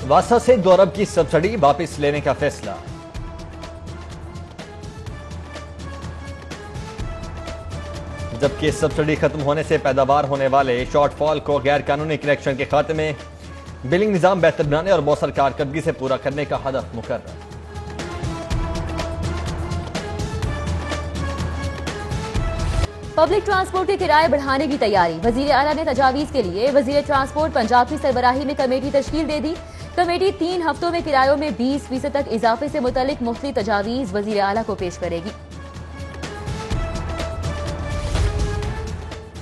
वासा से 2 अरब की सब्सिडी वापस लेने का फैसला। जबकि सब्सिडी खत्म होने से पैदावार होने वाले शॉर्टफॉल को गैर कानूनी कनेक्शन के खात्मे, बिलिंग निजाम बेहतर बनाने और मौसर कारकर्दगी से पूरा करने का हदफ मुकर्रर। पब्लिक ट्रांसपोर्ट के किराए बढ़ाने की तैयारी। वजीर आला ने तजावीज के लिए वजीर ट्रांसपोर्ट पंजाब की सरबराही में कमेटी तश्कील दे दी। कमेटी 3 हफ्तों में किरायों में 20% तक इजाफे से मुतल्लिक मुख्तलिफ तजावीज वजीर आला को पेश करेगी।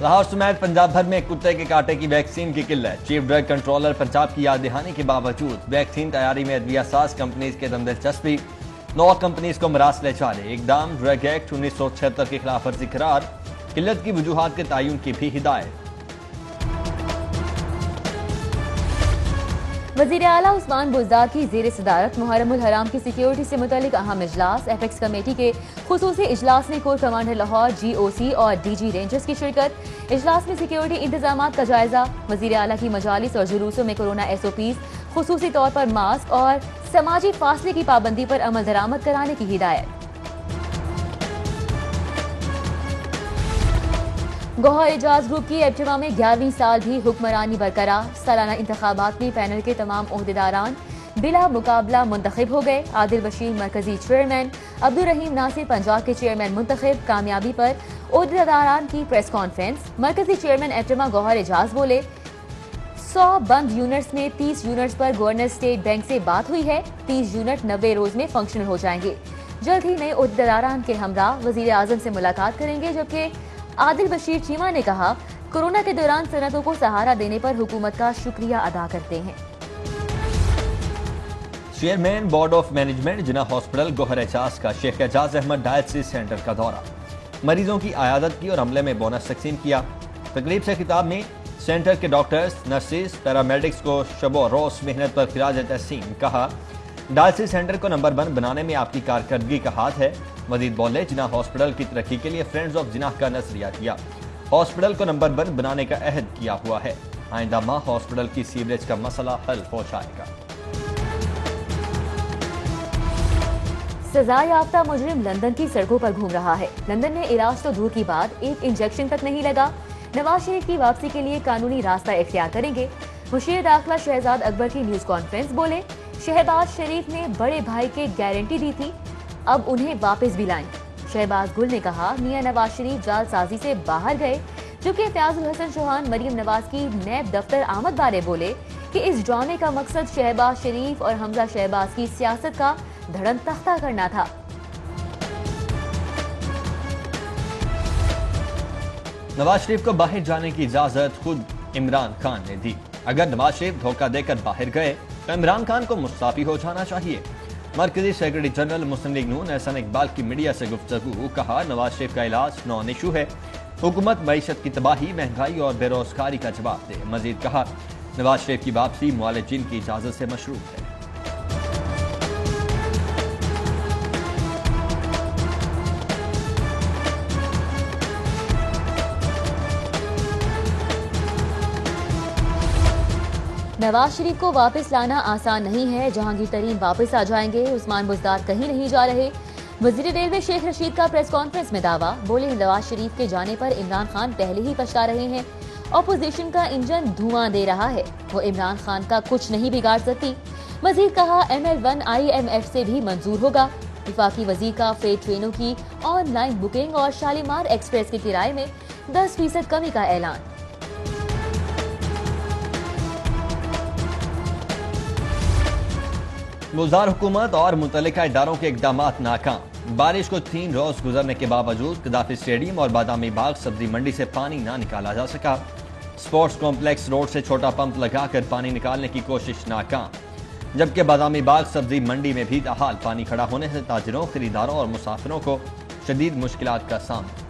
लाहौर समेत पंजाब भर में कुत्ते के कांटे की वैक्सीन की किल्लत। चीफ ड्रग कंट्रोलर पंजाब की याद दहानी के बावजूद वैक्सीन तैयारी में अदविया साज कंपनीज के दम दिलचस्पी। 9 कंपनीज को मरासले चाले। इकदाम ड्रग एक्ट 1976 के खिलाफ वर्जी करार। किल्लत की वजूहात के तयन की भी हिदायत। वजीर आला उस्मान बुज़दार की ज़ेर सदारत मुहर्रमुल हराम की सिक्योरिटी से मुतल्लिक अहम इजलास। एपेक्स कमेटी के खुसूसी इजलास में कोर कमांडर लाहौर, GOC और DG रेंजर्स की शिरकत। इजलास में सिक्योरिटी इंतजाम का जायजा। वजीर आला की मजालिस और जुलूसों में कोरोना SOPs, खुसूसी तौर पर मास्क और समाजी फासले की पाबंदी पर अमल दरामद कराने की हिदायत। गौहर एजाज ग्रुप की इज्तिमा में 11वीं साल भी हुक्मरानी बरकरार। सालाना इंतखाबात में पैनल के तमाम ओहदेदारान बिला मुकाबला मुंतखब हो गए। आदिल बशीर मरकजी चेयरमैन, अब्दुल रहीम नासिर पंजाब के चेयरमैन मुंतखब। कामयाबी पर ओहदेदारान की प्रेस कॉन्फ्रेंस। मरकजी चेयरमैन इज्तिमा गौहर एजाज बोले, 100 बंद यूनिट्स में 30 यूनिट्स पर गवर्नर स्टेट बैंक से बात हुई है। 30 यूनिट 90 रोज में फंक्शनल हो जाएंगे। जल्द ही नए ओहदेदारान के हमरा वजीर आजम से मुलाकात करेंगे। जबकि आदिल बशीर चीमा ने कहा, कोरोना के दौरान सनतों को सहारा देने पर हुकूमत का शुक्रिया अदा करते हैं। Chairman board of management Jinnah hospital Gauhar Ejaz का शेख एजाज अहमद डायलिसिस सेंटर का दौरा। मरीजों की आयादत की और हमले में बोनस तकसीम किया। तकरीब से खिताब में सेंटर के डॉक्टर्स, नर्सिस, पैरामेडिक्स को शबो रोज मेहनत पर खिराज तहसीन। कहा, डायलिसिस सेंटर को नंबर 1 बनाने में आपकी कारकर्दगी का हाथ है। मजीद बोले, जिना हॉस्पिटल की तरक्की के लिए फ्रेंड्स ऑफ जिनाह का नजरिया दिया। हॉस्पिटल को नंबर 1 बनाने का अहद किया हुआ है। आइंदा माह हॉस्पिटल की सीवरेज का मसला हल हो जाएगा। सजा याफ्ता मुजरिम लंदन की सड़कों पर घूम रहा है। लंदन में इलाज तो दूर की बात, एक इंजेक्शन तक नहीं लगा। नवाज शरीफ की वापसी के लिए कानूनी रास्ता इख्तियार करेंगे। मुशीर दाखिला शहजाद अकबर की न्यूज कॉन्फ्रेंस। बोले, शहबाज शरीफ ने बड़े भाई के गारंटी दी थी, अब उन्हें वापस भी लाएं। शहबाज गुल ने कहा, मियां नवाज शरीफ जालसाजी से बाहर गए। जबकि फयाजुल हसन चौहान मरियम नवाज की नैब दफ्तर आमद बारे बोले कि इस ड्रामे का मकसद शहबाज शरीफ और हमजा शहबाज की सियासत का धड़म तख्ता करना था। नवाज शरीफ को बाहर जाने की इजाजत खुद इमरान खान ने दी। अगर नवाज शरीफ धोखा देकर बाहर गए तो इमरान खान को मुस्ताफी हो जाना चाहिए। मरकजी सेक्रेटरी जनरल मुस्लिम लीग नून एहसन इकबाल की मीडिया से गुफ्तगू। कहा, नवाज शरीफ का इलाज नॉन इशू है। हुकूमत मईशत की तबाही, महंगाई और बेरोजगारी का जवाब दे। मजीद कहा, नवाज शरीफ की वापसी मुआलिजीन की इजाजत से मशरूत है। नवाज शरीफ को वापस लाना आसान नहीं है। जहांगीर तरीन वापस आ जाएंगे। उस्मान बुज़दार कहीं नहीं जा रहे। वजीर रेलवे शेख रशीद का प्रेस कॉन्फ्रेंस में दावा। बोले, नवाज शरीफ के जाने पर इमरान खान पहले ही पछता रहे हैं। ऑपोजिशन का इंजन धुआं दे रहा है, वो इमरान खान का कुछ नहीं बिगाड़ सकती। मजीद कहा, ML1 IMF से भी मंजूर होगा। विफाकी वजीर का फ्रेट ट्रेनों की ऑनलाइन बुकिंग और शालीमार एक्सप्रेस के किराए में 10% कमी का ऐलान। गुलजार हुकूमत और मुतल्लिका इदारों के इकदाम नाकाम। बारिश को 3 रोज गुजरने के बावजूद कदाफी स्टेडियम और बादामी बाग सब्जी मंडी से पानी ना निकाला जा सका। स्पोर्ट्स कॉम्प्लेक्स रोड से छोटा पंप लगाकर पानी निकालने की कोशिश नाकाम। जबकि बादामी बाग सब्जी मंडी में भी ताहाल पानी खड़ा होने से ताजिरों, खरीदारों और मुसाफिरों को शदीद मुश्किलात का सामना।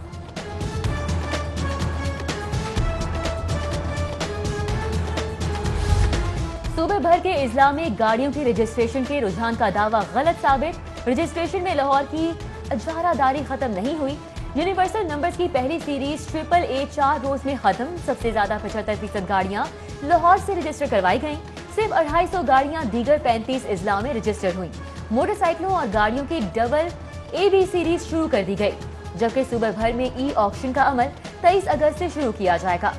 सूबे भर के इजला में गाड़ियों के रजिस्ट्रेशन के रुझान का दावा गलत साबित। रजिस्ट्रेशन में लाहौर की इजारादारी खत्म नहीं हुई। यूनिवर्सल नंबर्स की पहली सीरीज AAA 4 रोज में खत्म। सबसे ज्यादा 75% गाड़ियां लाहौर से रजिस्टर करवाई गईं। सिर्फ 250 गाड़ियां दीगर 35 अजला में रजिस्टर हुई। मोटरसाइकिलों और गाड़ियों की डबल AB सीरीज शुरू कर दी गई, जबकि सूबे भर में ई ऑक्शन का अमल 23 अगस्त से शुरू किया जाएगा।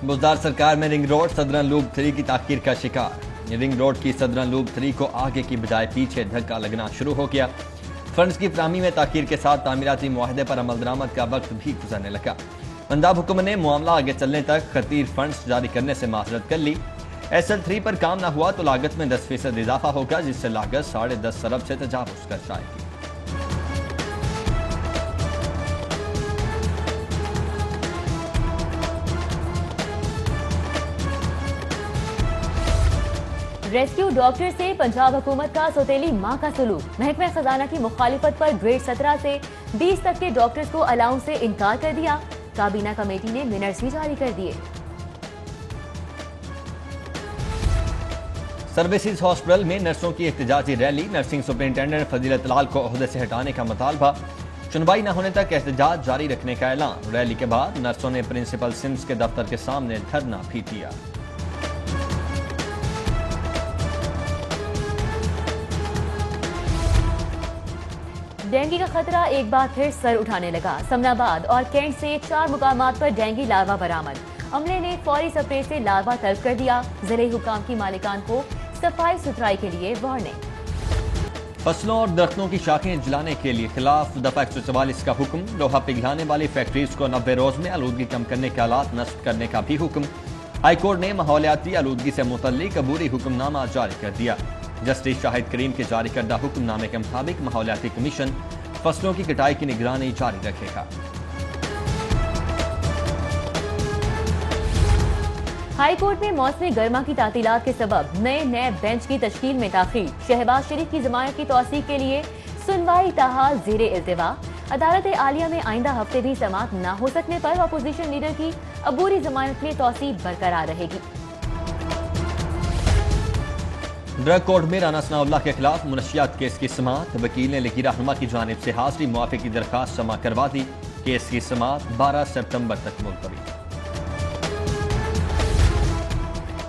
बुज़दार सरकार में रिंग रोड सदरन लूप 3 की ताखीर का शिकार। रिंग रोड की सदरन लूप 3 को आगे की बजाय पीछे धक्का लगना शुरू हो गया। फंड्स की फराहमी में ताखीर के साथ तामीराती मुआहदे पर अमल दरामद का वक्त भी गुजरने लगा। पंजाब हुकूमत ने मामला आगे चलने तक खतीर फंड्स जारी करने से माजरत कर ली। SL3 पर काम न हुआ तो लागत में 10% इजाफा होगा, जिससे लागत 10.5 अरब से तजावुज कर जाएगी। रेस्क्यू डॉक्टर से पंजाब हुकूमत का सौतेली मां का सलूक। महकमा खजाना की मुखालिफत पर ग्रेड 17 से 20 तक के डॉक्टर्स को अलाउंस से इनकार कर दिया। काबीना कमेटी ने मिनट्स भी जारी कर दिए। सर्विसेज हॉस्पिटल में नर्सों की एहतजाजी रैली। नर्सिंग सुपरिंटेंडेंट फजीलत लाल को ओहदे से हटाने का मुतालबा। सुनवाई न होने तक एहतजाज जारी रखने का ऐलान। रैली के बाद नर्सों ने प्रिंसिपल सिम्स के दफ्तर के सामने धरना भी दिया। डेंगू का खतरा एक बार फिर सर उठाने लगा। समनाबाद और कैंट से 4 मुकामात पर डेंगू लार्वा बरामद। अमले ने फौरी स्प्रे से लार्वा तल्फ कर दिया। जिले हुकाम की मालिकान को सफाई सुथराई के लिए वार्निंग। फसलों और दरख्तों की शाखें जलाने के लिए खिलाफ दफा 144 का हुक्म। लोहा पिघलाने वाली फैक्ट्रीज को 90 रोज में आलूदगी कम करने के आलात नस्ब करने का भी हुक्म। हाईकोर्ट ने माहौलियाती आलूदगी से मुतल्लिक अबूरी हुक्मनामा जारी कर दिया। जस्टिस शाहिद करीम के जारी करदा हुक्मनामे के मुताबिक माहौलियाती कमीशन फसलों की कटाई की निगरानी जारी रखेगा। हाई कोर्ट में मौसमी गर्मा की तातीलात के सबब नए बेंच की तश्कील में ताखीर। शहबाज शरीफ की जमानत की तौसीक के लिए सुनवाई ताहाल ज़ेरे इल्तिवा। अदालत आलिया में आइंदा हफ्ते भी समाअत न हो सकने पर अपोजिशन लीडर की अबूरी जमानत में तौसीक बरकरार रहेगी। ड्रग कोर्ट में राना सनाउल्लाह के खिलाफ मुनशियात केस की समाअत। वकील ने लिखी रहनुमा की जानिब से हाजिरी मुआफ़ी की दरखास्त जमा करवा दी। केस की समाअत 12 सितंबर तक मुलतवी।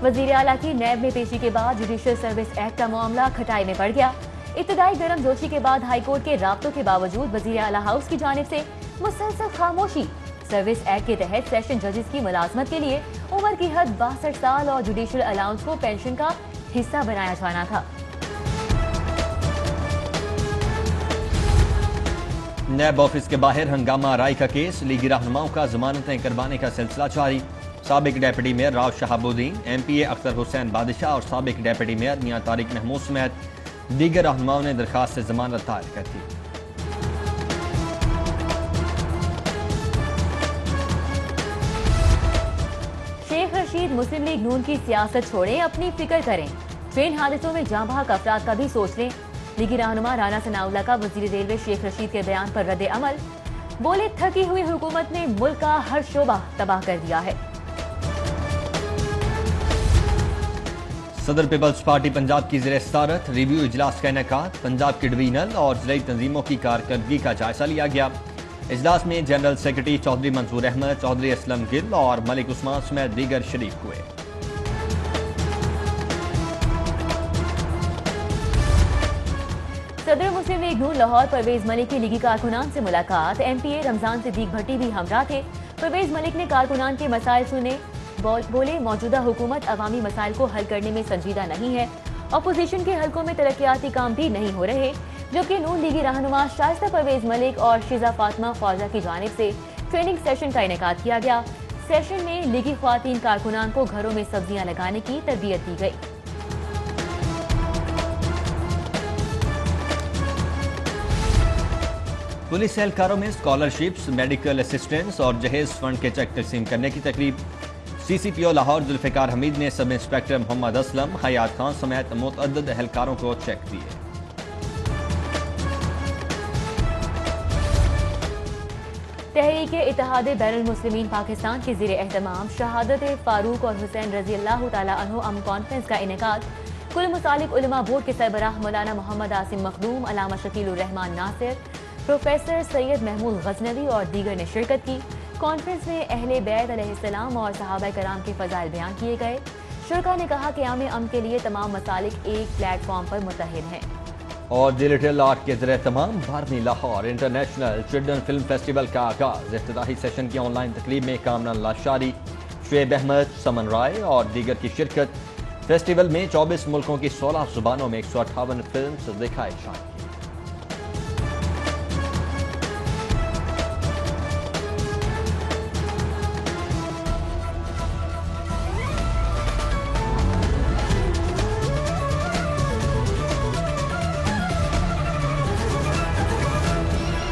वजीर आला की नैब में पेशी के बाद जुडिशल सर्विस एक्ट का मामला खटाई में पड़ गया। इब्तदाई गर्म जोशी के बाद हाईकोर्ट के राब्तों के बावजूद वजीर आला हाउस की जानिब से मुसलसल खामोशी। सर्विस एक्ट के तहत सेशन जजेस की मुलाजमत के लिए उम्र की हद 62 साल और जुडिशल अलाउंस को पेंशन का हिस्सा बनाया जाना था। नैब ऑफिस के बाहर हंगामा आराई का केस। लीगी रहनुमाओं का जमानतें करवाने का सिलसिला जारी। साबिक deputy mayor Rao Shahabuddin, MPA Akhtar Hussain बादशाह और साबिक डेप्यूटी मेयर मियां तारिक महमूद समेत दीगर रहनुमाओं ने दरखास्त से जमानत दायर कर दी। शेख रशीद मुस्लिम लीग नून की सियासत छोड़ें, अपनी फिक्र करें। ट्रेन हादसों में जाँ बहक अफराद का भी सोच लें। लीगी रहनुमा राना सनाउल्लाह का वजीर रेलवे शेख रशीद के बयान पर रद्द अमल। बोले, थकी हुई हुकूमत ने मुल्क का हर शोबा तबाह कर दिया है। सदर पीपल्स पार्टी पंजाब की ज़ेरे सदारत रिव्यू इजलास का इनेकाद। पंजाब की डिवीजनल और ज़िले तंजीमों की कारकर्दगी का जायजा लिया गया। इजलास में जनरल सेक्रेटरी चौधरी मंसूर अहमद, चौधरी असलम गिल और मलिक उस्मान समेत दीगर शरीक हुए। सदर मुस्लिम लीग नून लाहौर परवेज मलिक की लीगी कारकुनान से मुलाकात। MPA रमजान सिद्दीक भट्टी भी हमरा थे। परवेज मलिक ने कारकुनान के मसाइल सुने। बोले, मौजूदा हुकूमत अवामी मसाइल को हल करने में संजीदा नहीं है। अपोजिशन के हलकों में तरक्याती काम भी नहीं हो रहे। जबकि नून लीगी रहनुमा शाइस्ता परवेज मलिक और शिजा फातिमा ख्वाजा की जानिब से ट्रेनिंग सेशन का इनेकाद किया गया। सेशन में लीगी ख्वातीन कारकुनान को घरों में सब्जियां लगाने की तरबियत दी गई। पुलिस एहलकारों में स्कॉलरशिप्स, मेडिकल असिस्टेंस और जहेज फंड के चेक तकसीम करने की तकरीब। CCPO लाहौर जुल्फिकार हमीद ने सब इंस्पेक्टर मोहम्मद असलम, हयात खान समेत मुतअद्दिद एहलकारों को चेक दिए। तहरीक इत्तेहाद बैनुल मुस्लिमीन पाकिस्तान के ज़ेरे एहतमाम शहादत फारूक और हुसैन रजी अल्लाह तआला अन्हु अम कॉन्फ्रेंस का इनेकाद। कुल मुसालिक उलमा बोर्ड के सरबराह मौलाना मोहम्मद आसिम मखदूम, अलामा शकील रहमान नासिर, प्रोफेसर सैयद महमूद गजनवी और दीगर ने शिरकत की। कॉन्फ्रेंस में अहले बैत अलैहिस्सलाम और सहाबा कराम के फजाइल बयान किए गए। शुरका ने कहा कि आम अम के लिए तमाम मसालिक एक प्लेटफॉर्म पर मुत्तहिद हैं। और द लिटिल आर्ट के ज़रिए तमाम 12वीं Lahore international children film festival का आगाज। इफ्तिताही सेशन की ऑनलाइन तकरीब में कामरान लाशारी, शुएब अहमद, समन राय और दीगर की शिरकत। फेस्टिवल में 24 मुल्कों की 16 जुबानों में 158 फिल्म दिखाई जाएंगी।